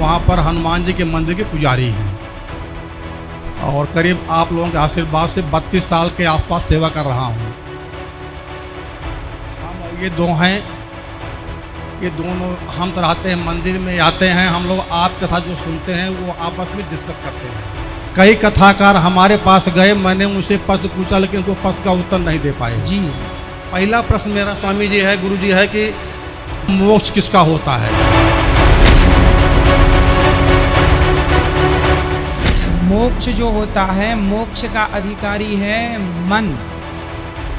वहाँ पर हनुमान जी के मंदिर के पुजारी हैं और करीब आप लोगों के आशीर्वाद से 32 साल के आसपास सेवा कर रहा हूँ। हम ये दो हैं, ये दोनों हम तो रहते हैं मंदिर में आते हैं, हम लोग आपके साथ जो सुनते हैं वो आपस में डिस्कस करते हैं। कई कथाकार हमारे पास गए, मैंने उनसे प्रश्न पूछा लेकिन उनको प्रश्न का उत्तर नहीं दे पाए जी। पहला प्रश्न मेरा स्वामी जी है, गुरु जी है कि मोक्ष किसका होता है? मोक्ष जो होता है, मोक्ष का अधिकारी है मन।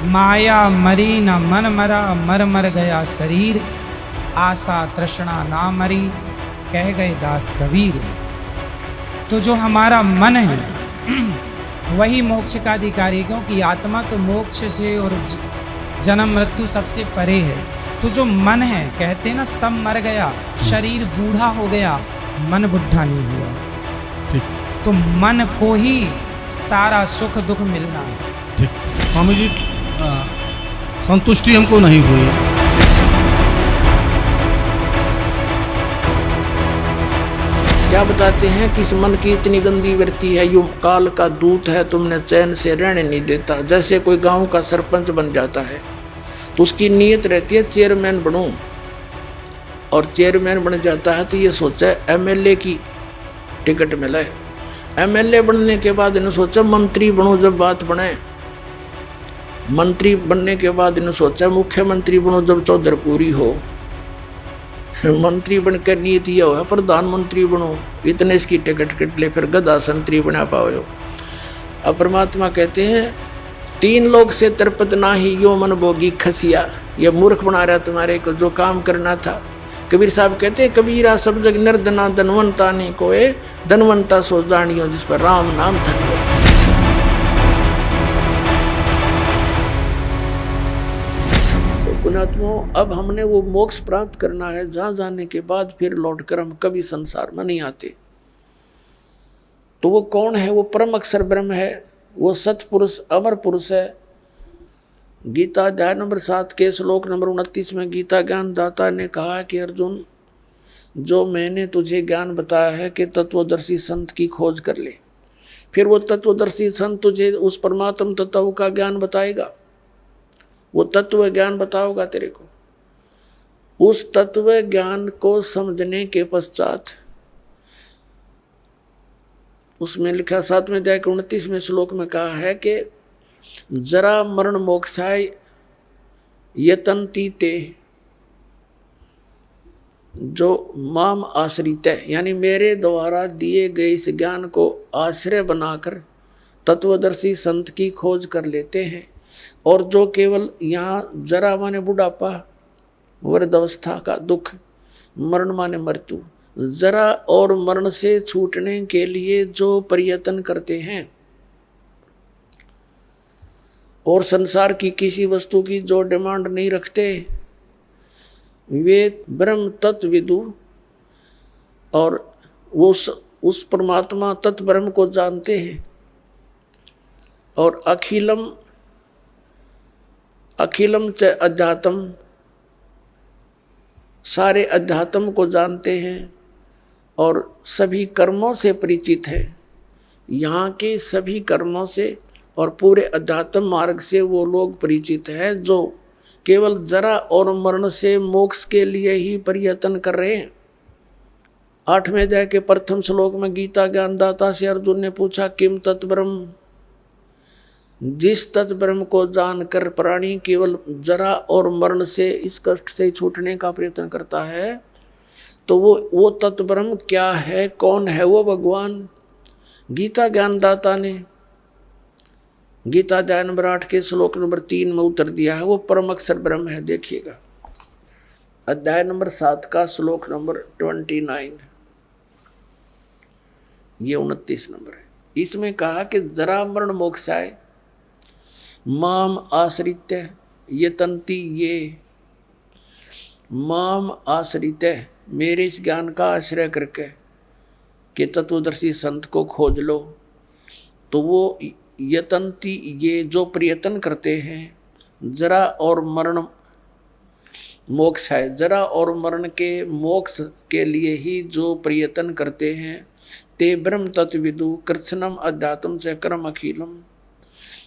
माया मरी न मन मरा, मर मर गया शरीर, आशा तृष्णा ना मरी, कह गए दास कबीर। तो जो हमारा मन है वही मोक्ष का अधिकारी, क्योंकि आत्मा तो मोक्ष से और जन्म मृत्यु सबसे परे है। तो जो मन है, कहते हैं ना सब मर गया, शरीर बूढ़ा हो गया, मन बुढ़ा नहीं हुआ। ठीक। तो मन को ही सारा सुख दुख मिलना है। ठीक। स्वामी जी, संतुष्टि हमको नहीं हुई। क्या बताते हैं कि इस मन की इतनी गंदी वृत्ति है, यूं काल का दूत है, तुमने चैन से रहने नहीं देता। जैसे कोई गांव का सरपंच बन जाता है तो उसकी नीयत रहती है चेयरमैन बनूं, और चेयरमैन बन जाता है तो ये सोचा एमएलए की टिकट मिला है। एमएलए बनने के बाद इन्होंने सोचा मंत्री बनूं, जब बात बने। मंत्री बनने के बाद इन्होंने सोचा मुख्यमंत्री बनूं, जब चौधर पूरी हो। मंत्री बनकर नीयत यह हुआ प्रधानमंत्री बनो, इतने इसकी टिकट कट ले, फिर गधा संतरी बना पाओ। अब परमात्मा कहते हैं 3 लोग से तरपत ना ही यो मन भोगी खसिया। यह मूर्ख बना रहा तुम्हारे को जो काम करना था। कबीर साहब कहते हैं कबीरा सब जग निर्धना धनवंता नहीं कोए, धनवंता सो जानियो जिस पर राम नाम था। पुण्यात्माओं, अब हमने वो मोक्ष प्राप्त करना है जहां जाने के बाद फिर लौटकर हम कभी संसार में नहीं आते। तो वो कौन है? वो परम अक्षर ब्रह्म है, वो सतपुरुष अमर पुरुष है। गीता अध्याय नंबर 7 के श्लोक नंबर 29 में गीता ज्ञान दाता ने कहा कि अर्जुन, जो मैंने तुझे ज्ञान बताया है कि तत्वदर्शी संत की खोज कर ले। फिर वो तत्वदर्शी संत तुझे उस परमात्म तत्व का ज्ञान बताएगा, वो तत्व ज्ञान बताओगा तेरे को। उस तत्व ज्ञान को समझने के पश्चात उसमें लिखा 7वें अध्याय के 29वें श्लोक में कहा है कि जरा मरण मोक्षाय यतन्ति ते, जो माम आश्रित है, यानी मेरे द्वारा दिए गए इस ज्ञान को आश्रय बनाकर तत्वदर्शी संत की खोज कर लेते हैं। और जो केवल यहाँ जरा माने बुढ़ापा, वृद्धावस्था का दुख, मरण माने मृत्यु, जरा और मरण से छूटने के लिए जो प्रयत्न करते हैं और संसार की किसी वस्तु की जो डिमांड नहीं रखते, वे ब्रह्म तत्वविदु और वो उस परमात्मा तत्व ब्रह्म को जानते हैं और अखिलम च अध्यात्म, सारे अध्यात्म को जानते हैं और सभी कर्मों से परिचित है। यहाँ के सभी कर्मों से और पूरे अध्यात्म मार्ग से वो लोग परिचित हैं जो केवल जरा और मरण से मोक्ष के लिए ही प्रयत्न कर रहे हैं। 8वें अध्याय के प्रथम श्लोक में गीता ज्ञानदाता से अर्जुन ने पूछा किम तत्ब्रह्म, जिस तत्व ब्रह्म को जानकर प्राणी केवल जरा और मरण से इस कष्ट से छूटने का प्रयत्न करता है, तो वो तत्व ब्रह्म क्या है, कौन है वो भगवान? गीता ज्ञानदाता ने गीता अध्याय नंबर 8 के श्लोक नंबर 3 में उत्तर दिया है, वो परम अक्षर ब्रह्म है। देखिएगा अध्याय नंबर 7 का श्लोक नंबर 29, ये 29 नंबर है। इसमें कहा कि जरा मरण मोक्षाय माम आश्रित्य यतन्ति ये, माम आश्रित्य, मेरे इस ज्ञान का आश्रय करके कि तत्वदर्शी संत को खोज लो, तो वो यतन्ति ये जो प्रयत्न करते हैं जरा और मरण मोक्ष है। जरा और मरण के मोक्ष के लिए ही जो प्रयत्न करते हैं, ते ब्रह्म तत्विदु कृत्स्नम अध्यात्म से कर्म अखिलम,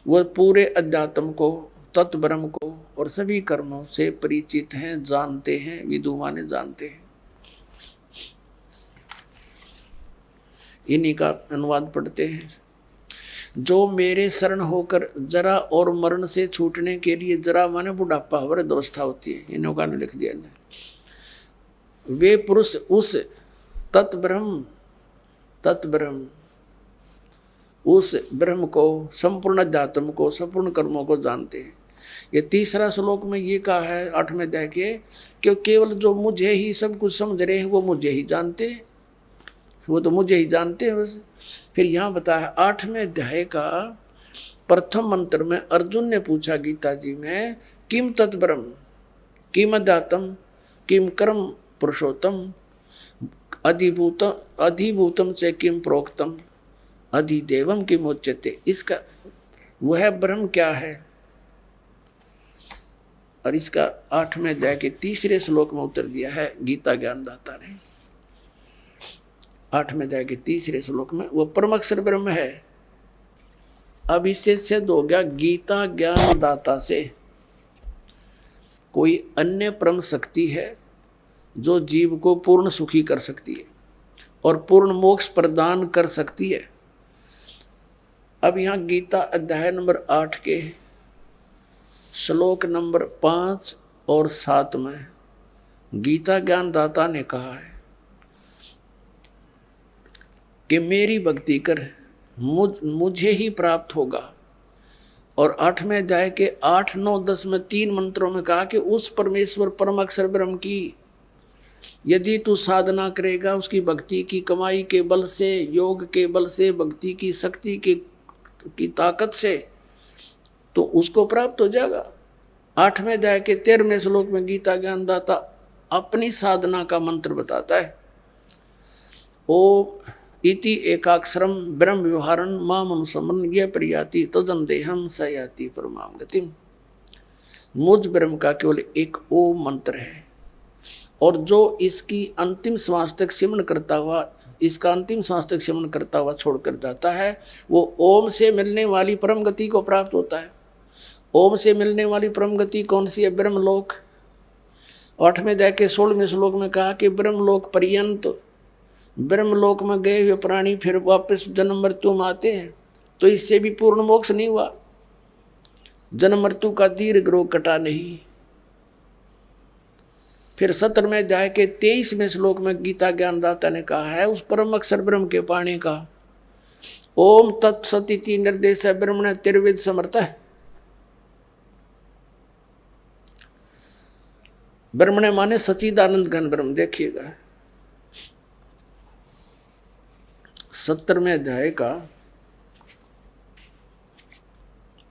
वह पूरे अध्यात्म को, तत्व ब्रह्म को और सभी कर्मों से परिचित हैं, जानते हैं। विदु माने जानते हैं। इन्हीं का अनुवाद पढ़ते हैं। जो मेरे शरण होकर जरा और मरण से छूटने के लिए, जरा माने बुढ़ापा, वृद्धावस्था होती है, इन लोगों ने लिख दिया ने, वे पुरुष उस तत्ब्रह्म उस ब्रह्म को, संपूर्ण अध्यात्म को, संपूर्ण कर्मों को जानते हैं। ये तीसरा श्लोक में ये कहा है 8वें अध्याय के, कि केवल जो मुझे ही सब कुछ समझ रहे हैं वो मुझे ही जानते हैं, वो तो मुझे ही जानते हैं बस। फिर यहाँ बताया 8वें अध्याय का प्रथम मंत्र में अर्जुन ने पूछा गीता जी में, किम तत्ब्रह्म, किम अध्यात्म, किम कर्म पुरुषोत्तम, अधिभूतम से किम प्रोक्तम, अधिदेवम किम उच्यते। इसका वह ब्रह्म क्या है? और इसका 8वें अध्याय के तीसरे श्लोक में उत्तर दिया है गीता ज्ञानदाता ने। 8वें अध्याय के तीसरे श्लोक में वो परम अक्षर ब्रह्म है। अब इससे सिद्ध हो गया गीता ज्ञानदाता से कोई अन्य परम शक्ति है जो जीव को पूर्ण सुखी कर सकती है और पूर्ण मोक्ष प्रदान कर सकती है। अब यहाँ गीता अध्याय नंबर 8 के श्लोक नंबर 5 और 7 में गीता ज्ञानदाता ने कहा है कि मेरी भक्ति कर, मुझे ही प्राप्त होगा। और 8वें अध्याय के 8, 9, 10 में 3 मंत्रों में कहा कि उस परमेश्वर परम अक्षर ब्रह्म की यदि तू साधना करेगा, उसकी भक्ति की कमाई के बल से, योग के बल से, भक्ति की शक्ति की ताकत से, तो उसको प्राप्त हो जाएगा। 8वें अध्याय के 13वें श्लोक में गीता ज्ञानदाता अपनी साधना का मंत्र बताता है। ओ इति एकाक्षरम ब्रह्म व्यवहारन माम अनुसमन ये प्रयाति तजन देहम सयाति परमाम गतिम। मुझ ब्रह्म का केवल एक ओम मंत्र है, और जो इसकी अंतिम श्वास तक सिमरण करता हुआ, इसका अंतिम श्वास तक सिमरण करता हुआ छोड़कर जाता है, वो ओम से मिलने वाली परम गति को प्राप्त होता है। ओम से मिलने वाली परम गति कौन सी है? ब्रह्मलोक। 8वें अध्याय के 16वें श्लोक में कहा कि ब्रह्मलोक पर्यंत, ब्रह्मलोक में गए हुए प्राणी फिर वापस जन्म मृत्यु में आते हैं, तो इससे भी पूर्ण मोक्ष नहीं हुआ। जन्म मृत्यु का दीर्घ रोग कटा नहीं। फिर 17वें अध्याय के 23वें श्लोक में गीता ज्ञानदाता ने कहा है उस परम अक्षर ब्रह्म के पाने का, ओम तत्सदिति निर्देश ब्रह्मण तिर्विद समर्थ है। ब्रह्मण माने सच्चिदानंद घन ब्रह्म। देखिएगा 17वें अध्याय का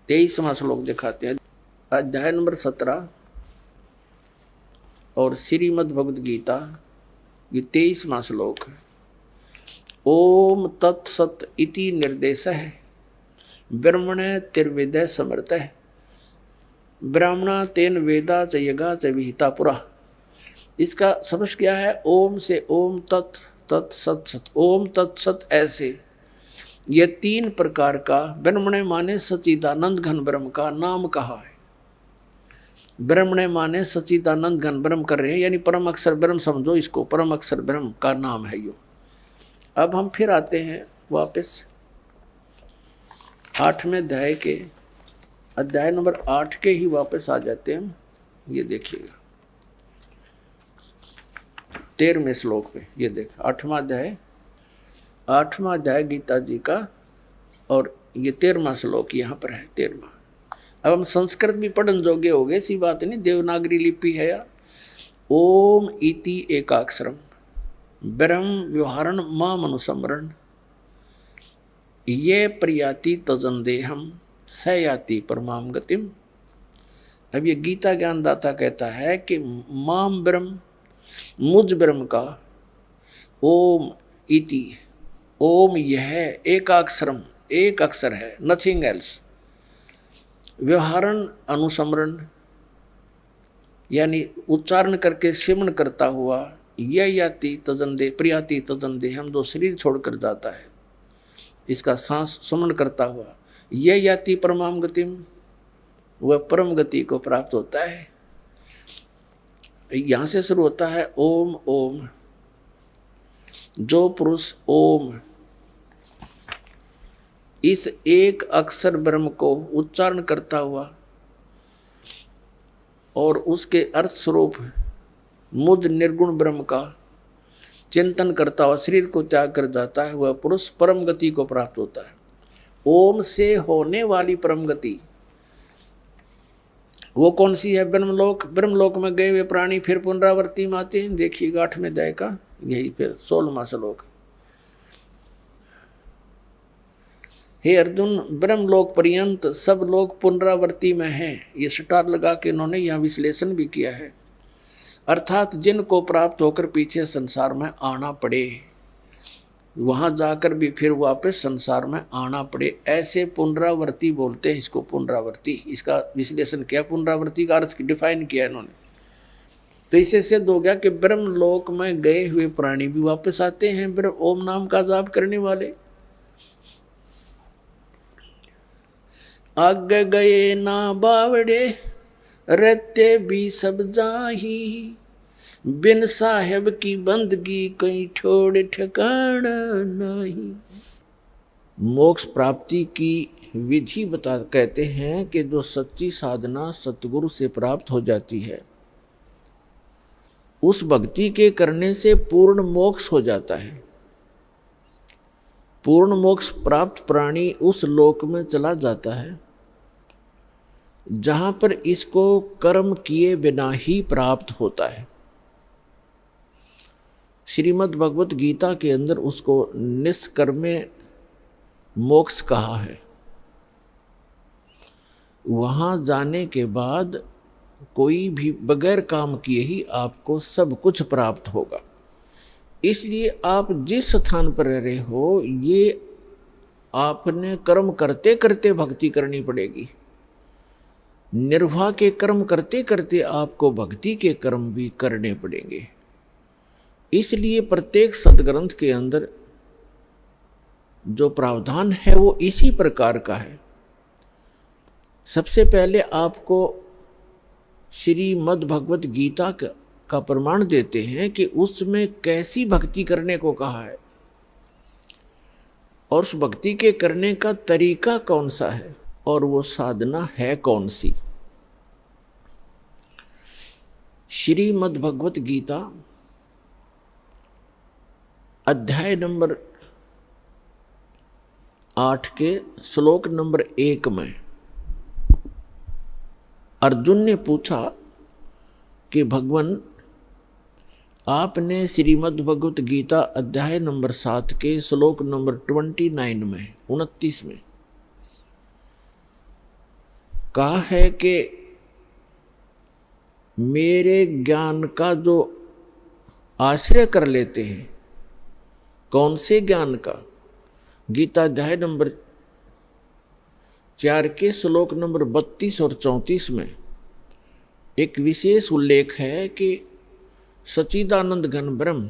23वां श्लोक दिखाते हैं। अध्याय नंबर 17 और श्रीमद् भगवद गीता ये 23वां श्लोक है। ओम तत्सत इति निर्देश है ब्रह्मण तिर्विद समर्थ है, ब्राह्मणा तेन वेदा च यगा च विहिता पुरा। इसका समझ क्या है? ओम से ओम तत्, तत् सत सत, ओम तत्सत ऐसे ये 3 प्रकार का ब्रह्मण माने सच्चिदानंद घन ब्रह्म का नाम कहा है। ब्रह्मण माने सच्चिदानंद घन ब्रह्म कर रहे हैं, यानी परम अक्षर ब्रह्म समझो इसको, परम अक्षर ब्रह्म का नाम है यो। अब हम फिर आते हैं वापस 8वें अध्याय के, अध्याय नंबर 8 के ही वापस आ जाते हैं। ये देखिएगा 13वें श्लोक पे, ये देख 8वां अध्याय गीता जी का, और ये 13वां श्लोक यहाँ पर है 13वां। अब हम संस्कृत भी पढ़न जोगे हो गए, सी बात नहीं, देवनागरी लिपि है या। ओम इति एकाक्षरम ब्रह्म व्यवहारण माम अनुसमरण ये प्रयाति तजन देहम सयाति परमाम गतिम। अब ये गीता ज्ञानदाता कहता है कि माम ब्रह्म, मुझ ब्रह्म का, ओम इति, ओम यह एकाक्षरम, एक अक्षर है, नथिंग एल्स, व्यवहारण अनुसमरण, यानी उच्चारण करके सिमरण करता हुआ यह याति तजंदे प्रियाति तजंदे हम दो शरीर छोड़कर जाता है, इसका सांस सुमन करता हुआ यह याति परमाम गतिम, वह परम गति को प्राप्त होता है। यहाँ से शुरू होता है ओम ओम। जो पुरुष ओम इस एक अक्षर ब्रह्म को उच्चारण करता हुआ और उसके अर्थ स्वरूप मुझ निर्गुण ब्रह्म का चिंतन करता हुआ शरीर को त्याग कर जाता है, वह पुरुष परम गति को प्राप्त होता है। ओम से होने वाली परम गति वो कौन सी है? ब्रह्मलोक। ब्रह्मलोक में गए हुए प्राणी फिर पुनरावृत्ति में आते हैं। देखिएगा 8वें अध्याय का यही फिर 16वां श्लोक। हे अर्जुन, ब्रह्मलोक पर्यंत सब लोग पुनरावृत्ति में हैं। ये स्टार लगा के इन्होंने यह विश्लेषण भी किया है। अर्थात जिनको प्राप्त होकर पीछे संसार में आना पड़े, वहां जाकर भी फिर वापस संसार में आना पड़े, ऐसे पुनरावृत्ति बोलते हैं इसको। पुनरावृत्ति, इसका विश्लेषण किया, पुनरावृत्ति का अर्थ डिफाइन किया इन्होंने। तो इससे सिद्ध हो गया कि ब्रह्मलोक में गए हुए प्राणी भी वापस आते हैं ब्रह्म ओम नाम का जाप करने वाले। आगे गए ना बावड़े रहते भी सब जाही, बिन साहेब की बंदगी कहीं छोड़ ठिकाना नहीं। मोक्ष प्राप्ति की विधि कहते हैं कि जो सच्ची साधना सतगुरु से प्राप्त हो जाती है, उस भक्ति के करने से पूर्ण मोक्ष हो जाता है। पूर्ण मोक्ष प्राप्त प्राणी उस लोक में चला जाता है जहां पर इसको कर्म किए बिना ही प्राप्त होता है। श्रीमद् भगवत गीता के अंदर उसको निष्कर्मे मोक्ष कहा है। वहां जाने के बाद कोई भी बगैर काम किए ही आपको सब कुछ प्राप्त होगा। इसलिए आप जिस स्थान पर रह रहे हो, ये आपने कर्म करते करते भक्ति करनी पड़ेगी। निर्वाह के कर्म करते करते आपको भक्ति के कर्म भी करने पड़ेंगे। इसलिए प्रत्येक सदग्रंथ के अंदर जो प्रावधान है वो इसी प्रकार का है। सबसे पहले आपको श्रीमद् भगवत गीता का प्रमाण देते हैं कि उसमें कैसी भक्ति करने को कहा है और उस भक्ति के करने का तरीका कौन सा है और वो साधना है कौन सी। श्रीमद् भगवत गीता अध्याय नंबर 8 के श्लोक नंबर 1 में अर्जुन ने पूछा कि भगवान, आपने श्रीमद् भगवत गीता अध्याय नंबर 7 के श्लोक नंबर 29 में 29 में कहा है कि मेरे ज्ञान का जो आश्रय कर लेते हैं। कौन से ज्ञान का? गीता अध्याय नंबर 4 के श्लोक नंबर 32 और 34 में एक विशेष उल्लेख है कि सच्चिदानंद घन ब्रह्म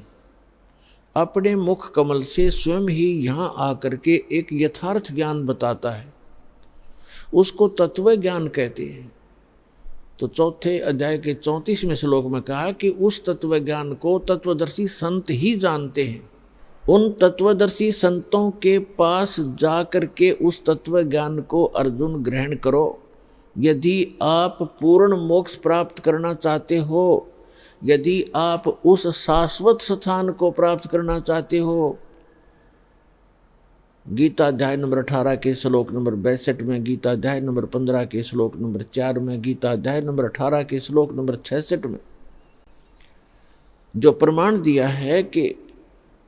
अपने मुख कमल से स्वयं ही यहाँ आकर के एक यथार्थ ज्ञान बताता है, उसको तत्व ज्ञान कहते हैं। तो 4 अध्याय के 34वें श्लोक में कहा कि उस तत्व ज्ञान को तत्वदर्शी संत ही जानते हैं। उन तत्वदर्शी संतों के पास जाकर के उस तत्व ज्ञान को अर्जुन ग्रहण करो। यदि आप पूर्ण मोक्ष प्राप्त करना चाहते हो, यदि आप उस शाश्वत स्थान को प्राप्त करना चाहते हो, गीता अध्याय नंबर 18 के श्लोक नंबर 62 में, गीता अध्याय नंबर 15 के श्लोक नंबर 4 में, गीता अध्याय नंबर 18 के श्लोक नंबर 66 में जो प्रमाण दिया है कि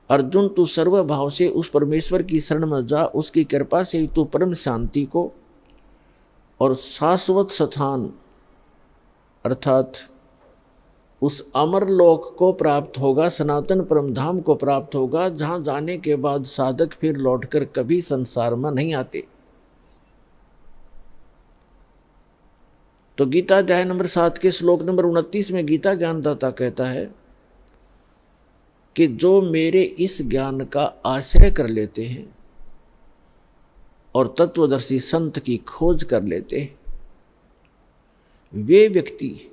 अर्जुन तू सर्वभाव से उस परमेश्वर की शरण में जा, उसकी कृपा से ही तू परम शांति को और शाश्वत स्थान अर्थात उस अमर लोक को प्राप्त होगा, सनातन परम धाम को प्राप्त होगा, जहां जाने के बाद साधक फिर लौटकर कभी संसार में नहीं आते। तो गीता अध्याय नंबर 7 के श्लोक नंबर 29 में गीता ज्ञानदाता कहता है कि जो मेरे इस ज्ञान का आश्रय कर लेते हैं और तत्वदर्शी संत की खोज कर लेते हैं, वे व्यक्ति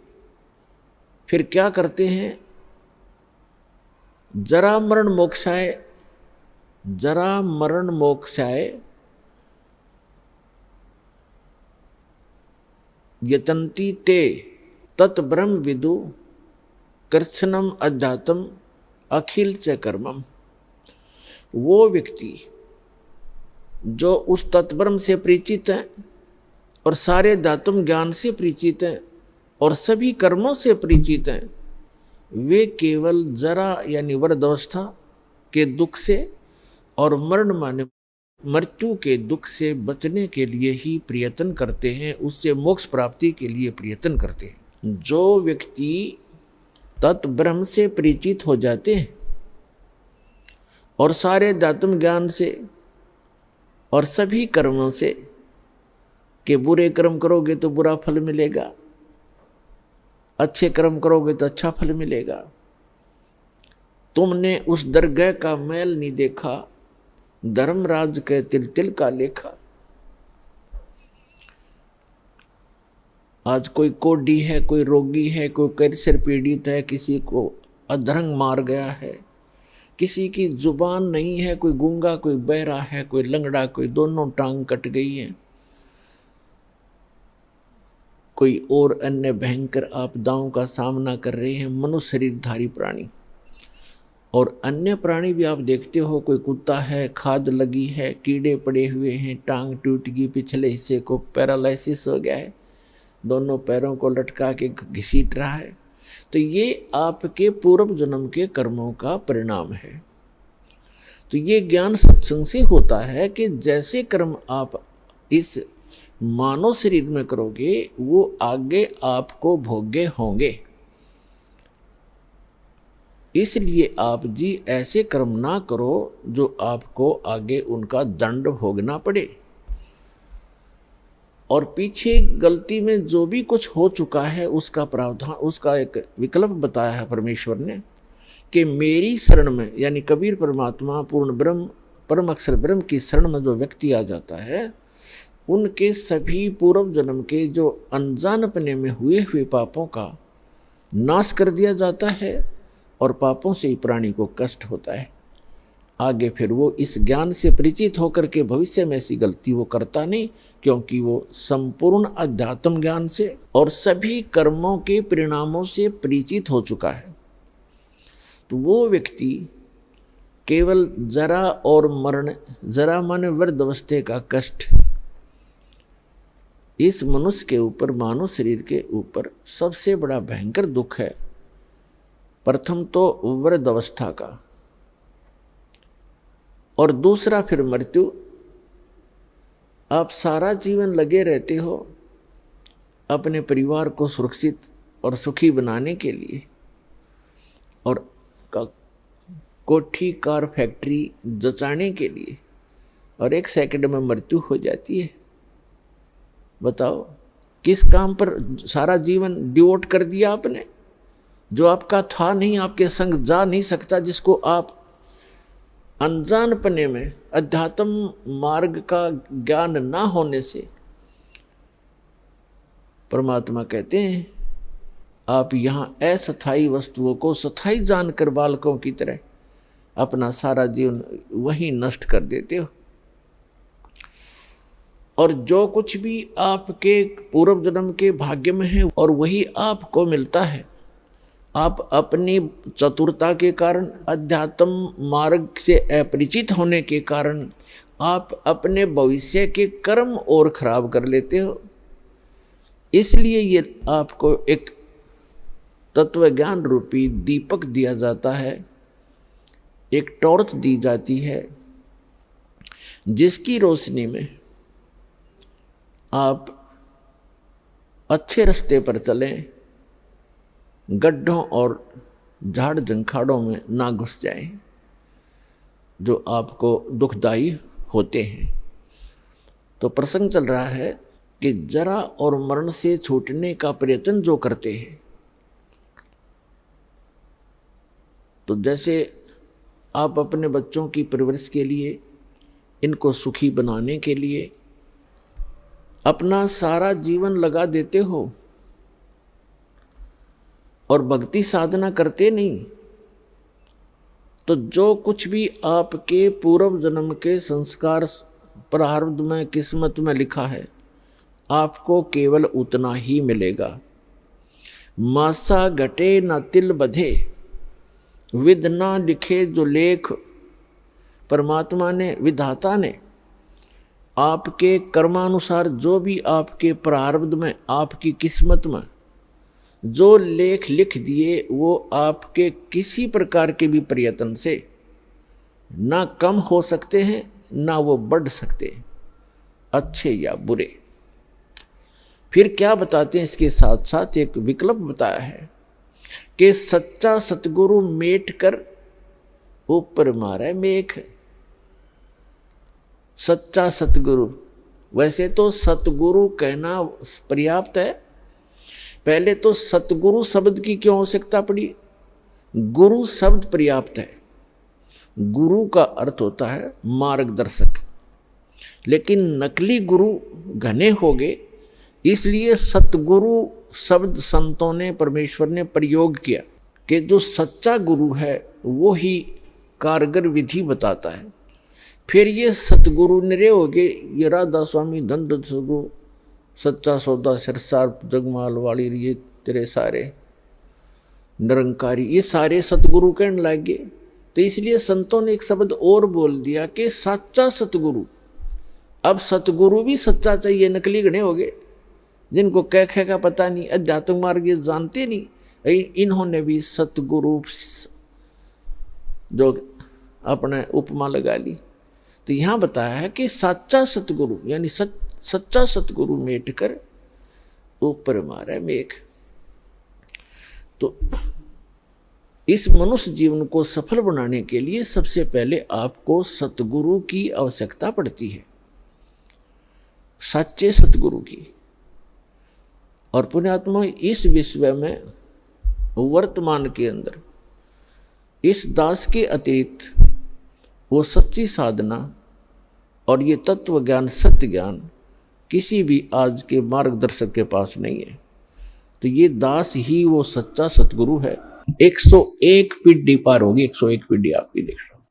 फिर क्या करते हैं? जरा मरण मोक्षाय यतन्ति ते तत् ब्रह्म विदु कृत्स्नम अध्यात्म अखिल च कर्मम। वो व्यक्ति जो उस तत्ब्रह्म से परिचित हैं और सारे दातुम ज्ञान से परिचित हैं और सभी कर्मों से परिचित हैं, वे केवल जरा यानी वृद्धावस्था के दुख से और मरण माने मृत्यु के दुख से बचने के लिए ही प्रयत्न करते हैं, उससे मोक्ष प्राप्ति के लिए प्रयत्न करते हैं। जो व्यक्ति तत्ब्रह्म से परिचित हो जाते हैं और सारे दातुम ज्ञान से और सभी कर्मों से कि बुरे कर्म करोगे तो बुरा फल मिलेगा, अच्छे कर्म करोगे तो अच्छा फल मिलेगा, तुमने उस दरगाह का मैल नहीं देखा, धर्मराज के तिल तिल का लेखा। आज कोई कोढ़ी है, कोई रोगी है, कोई कैंसर पीड़ित है, किसी को अधरंग मार गया है, किसी की जुबान नहीं है, कोई गूंगा, कोई बहरा है, कोई लंगड़ा, कोई दोनों टांग कट गई है, कोई और अन्य भयंकर आपदाओं का सामना कर रहे हैं मनुष्य शरीरधारी प्राणी। और अन्य प्राणी भी आप देखते हो, कोई कुत्ता है, खाद लगी है, कीड़े पड़े हुए हैं, टांग टूट गई, पिछले हिस्से को पैरालिसिस हो गया है, दोनों पैरों को लटका के घसीट रहा है। तो ये आपके पूर्व जन्म के कर्मों का परिणाम है। तो ये ज्ञान सत्संग से होता है कि जैसे कर्म आप इस मानव शरीर में करोगे वो आगे आपको भोग्य होंगे। इसलिए आप जी ऐसे कर्म ना करो जो आपको आगे उनका दंड भोगना पड़े। और पीछे गलती में जो भी कुछ हो चुका है उसका प्रावधान, उसका एक विकल्प बताया है परमेश्वर ने कि मेरी शरण में, यानी कबीर परमात्मा पूर्ण ब्रह्म परम अक्षर ब्रह्म की शरण में जो व्यक्ति आ जाता है, उनके सभी पूर्व जन्म के जो अनजानपने में हुए हुए पापों का नाश कर दिया जाता है और पापों से ही प्राणी को कष्ट होता है। आगे फिर वो इस ज्ञान से परिचित होकर के भविष्य में ऐसी गलती वो करता नहीं, क्योंकि वो संपूर्ण अध्यात्म ज्ञान से और सभी कर्मों के परिणामों से परिचित हो चुका है। तो वो व्यक्ति केवल जरा और मरण, जरा माने वृद्धावस्था का कष्ट, इस मनुष्य के ऊपर, मानव शरीर के ऊपर सबसे बड़ा भयंकर दुख है। प्रथम तो वृद्धावस्था का और दूसरा फिर मृत्यु। आप सारा जीवन लगे रहते हो अपने परिवार को सुरक्षित और सुखी बनाने के लिए, और कोठी कार फैक्ट्री जचाने के लिए, और एक सेकंड में मृत्यु हो जाती है। बताओ किस काम पर सारा जीवन डिवोट कर दिया आपने, जो आपका था नहीं, आपके संग जा नहीं सकता, जिसको आप अनजानपने में अध्यात्म मार्ग का ज्ञान ना होने से, परमात्मा कहते हैं आप यहाँ अस्थायी वस्तुओं को स्थायी जानकर बालकों की तरह अपना सारा जीवन वही नष्ट कर देते हो। और जो कुछ भी आपके पूर्व जन्म के भाग्य में है और वही आपको मिलता है। आप अपनी चतुरता के कारण, अध्यात्म मार्ग से अपरिचित होने के कारण आप अपने भविष्य के कर्म और खराब कर लेते हो। इसलिए ये आपको एक तत्व ज्ञान रूपी दीपक दिया जाता है, एक टॉर्च दी जाती है, जिसकी रोशनी में आप अच्छे रास्ते पर चलें, गड्ढों और झाड़ जंखाड़ों में ना घुस जाएं जो आपको दुखदाई होते हैं। तो प्रसंग चल रहा है कि जरा और मरण से छूटने का प्रयत्न जो करते हैं, तो जैसे आप अपने बच्चों की परवरिश के लिए, इनको सुखी बनाने के लिए अपना सारा जीवन लगा देते हो और भक्ति साधना करते नहीं, तो जो कुछ भी आपके पूर्व जन्म के संस्कार प्रारब्ध में, किस्मत में लिखा है, आपको केवल उतना ही मिलेगा। मासा घटे न तिल बधे, विद ना लिखे जो लेख। परमात्मा ने, विधाता ने आपके कर्मानुसार जो भी आपके प्रारब्ध में, आपकी किस्मत में जो लेख लिख दिए, वो आपके किसी प्रकार के भी प्रयत्न से ना कम हो सकते हैं, ना वो बढ़ सकते हैं, अच्छे या बुरे। फिर क्या बताते हैं, इसके साथ साथ एक विकल्प बताया है कि सच्चा सतगुरु मेट कर ऊपर मारे मेघ। सच्चा सतगुरु, वैसे तो सतगुरु कहना पर्याप्त है, पहले तो सतगुरु शब्द की क्यों आवश्यकता पड़ी? गुरु शब्द पर्याप्त है। गुरु का अर्थ होता है मार्गदर्शक, लेकिन नकली गुरु घने हो गए, इसलिए सतगुरु शब्द संतों ने, परमेश्वर ने प्रयोग किया कि जो सच्चा गुरु है वो ही कारगर विधि बताता है। फिर ये सतगुरु निरे हो गए, ये राधा स्वामी, धन सतगुरु, सच्चा सौदा, सिरसार, जगमाल वाली, ये तेरे सारे निरंकारी, ये सारे सतगुरु कहने लगे। तो इसलिए संतों ने एक शब्द और बोल दिया कि सच्चा सतगुरु। अब सतगुरु भी सच्चा चाहिए, नकली गणे हो गए, जिनको कह का पता नहीं, अध्यात्म मार्ग ये जानते नहीं, इन्होंने भी सतगुरु जो अपने उपमा लगा ली। तो यहाँ बताया है कि सच्चा सतगुरु, यानी सच्चा सतगुरु मेट कर ऊपर मारे मेघ। तो इस मनुष्य जीवन को सफल बनाने के लिए सबसे पहले आपको सतगुरु की आवश्यकता पड़ती है, सच्चे सतगुरु की। और पुण्यात्मा, इस विश्व में वर्तमान के अंदर इस दास के अतिरिक्त वो सच्ची साधना और ये तत्व ज्ञान, सत्य ज्ञान किसी भी आज के मार्गदर्शक के पास नहीं है। तो ये दास ही वो सच्चा सतगुरु है। 101 पीढ़ी पार होगी, 101 पीढ़ी आपकी देख रहा हूं,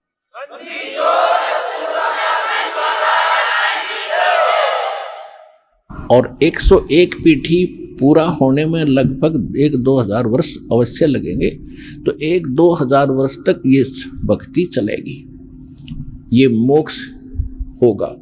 और 101 पीढ़ी पूरा होने में लगभग 1-2 हजार वर्ष अवश्य लगेंगे। तो 1-2 हजार वर्ष तक ये भक्ति चलेगी, ये मोक्ष होगा।